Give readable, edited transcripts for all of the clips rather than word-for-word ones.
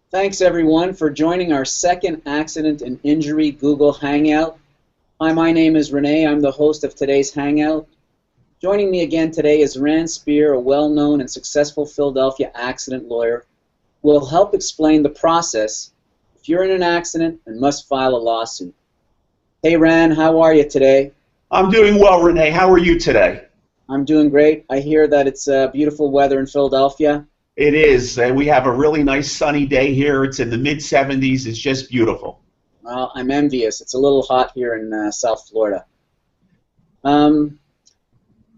Thanks everyone for joining our second Accident and Injury Google Hangout. Hi, my name is Renee. I'm the host of today's Hangout. Joining me again today is Rand Spear, a well-known and successful Philadelphia accident lawyer, who will help explain the process if you're in an accident and must file a lawsuit. Hey Rand, how are you today? I'm doing well, Renee. How are you today? I'm doing great. I hear that it's beautiful weather in Philadelphia. It is. We have a really nice sunny day here. It's in the mid-70s. It's just beautiful. Well, I'm envious. It's a little hot here in South Florida. Rand,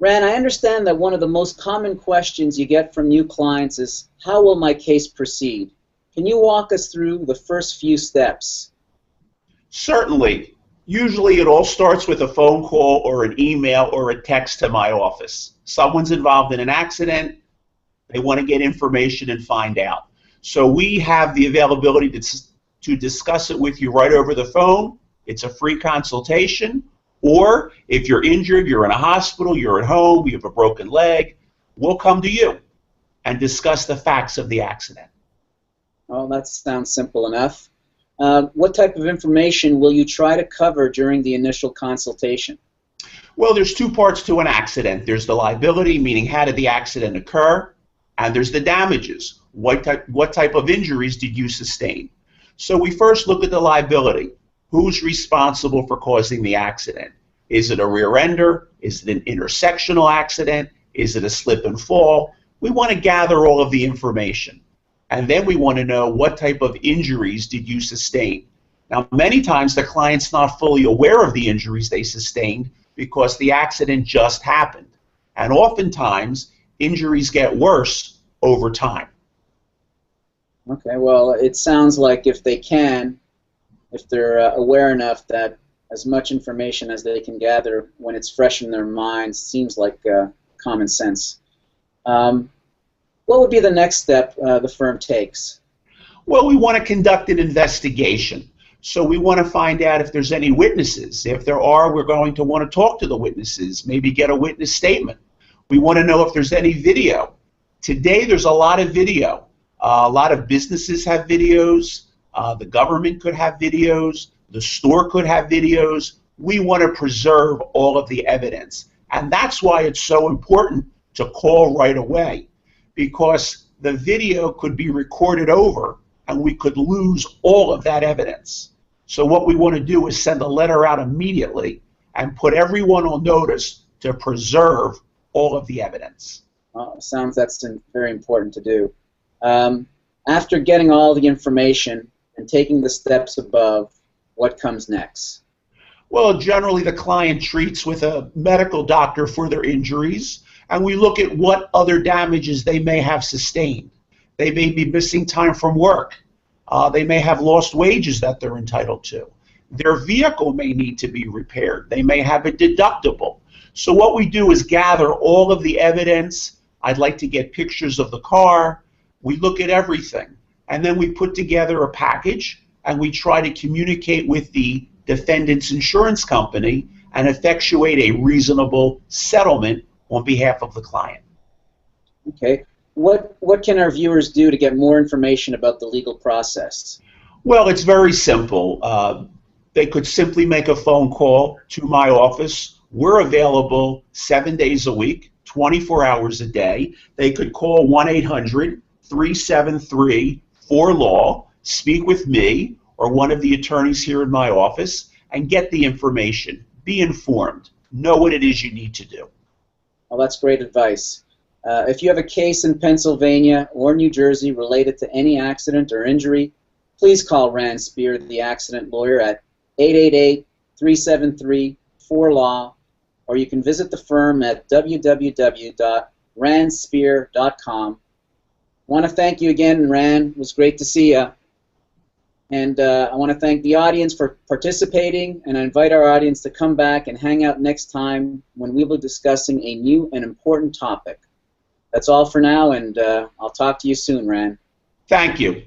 I understand that one of the most common questions you get from new clients is, how will my case proceed? Can you walk us through the first few steps? Certainly. Usually it all starts with a phone call or an email or a text to my office. Someone's involved in an accident. They want to get information and find out. So we have the availability to discuss it with you right over the phone. It's a free consultation. Or if you're injured, you're in a hospital, you're at home, you have a broken leg, we'll come to you and discuss the facts of the accident. Well, that sounds simple enough. What type of information will you try to cover during the initial consultation? Well, there's two parts to an accident. There's the liability, meaning how did the accident occur? And there's the damages. What type of injuries did you sustain? So we first look at the liability. Who's responsible for causing the accident? Is it a rear ender? Is it an intersectional accident? Is it a slip and fall? We want to gather all of the information. And then we want to know what type of injuries did you sustain. Now, many times the client's not fully aware of the injuries they sustained because the accident just happened. And oftentimes, injuries get worse over time. Okay, well, it sounds like if they're aware enough that as much information as they can gather when it's fresh in their minds seems like common sense. What would be the next step the firm takes? Well, we want to conduct an investigation. So we want to find out if there's any witnesses. If there are, we're going to want to talk to the witnesses, maybe get a witness statement. We want to know if there's any video. Today, there's a lot of video. A lot of businesses have videos. The government could have videos. The store could have videos. We want to preserve all of the evidence. And that's why it's so important to call right away, because the video could be recorded over and we could lose all of that evidence. So what we want to do is send a letter out immediately and put everyone on notice to preserve all of the evidence. Sounds that's very important to do. After getting all the information and taking the steps above, what comes next? Well, generally the client treats with a medical doctor for their injuries, and we look at what other damages they may have sustained. They may be missing time from work. They may have lost wages that they're entitled to. Their vehicle may need to be repaired. They may have a deductible. So what we do is gather all of the evidence. I'd like to get pictures of the car. We look at everything. And then we put together a package, and we try to communicate with the defendant's insurance company and effectuate a reasonable settlement on behalf of the client. Okay. What can our viewers do to get more information about the legal process? Well, it's very simple. They could simply make a phone call to my office. We're available 7 days a week, 24 hours a day. They could call 1-800-373-4LAW, speak with me or one of the attorneys here in my office, and get the information. Be informed. Know what it is you need to do. Well, that's great advice. If you have a case in Pennsylvania or New Jersey related to any accident or injury, please call Rand Spear, the accident lawyer, at 888-373-4LAW, or you can visit the firm at www.randspear.com. I want to thank you again, Rand. It was great to see you. And I want to thank the audience for participating, and I invite our audience to come back and hang out next time when we will be discussing a new and important topic. That's all for now, and I'll talk to you soon, Rand. Thank you.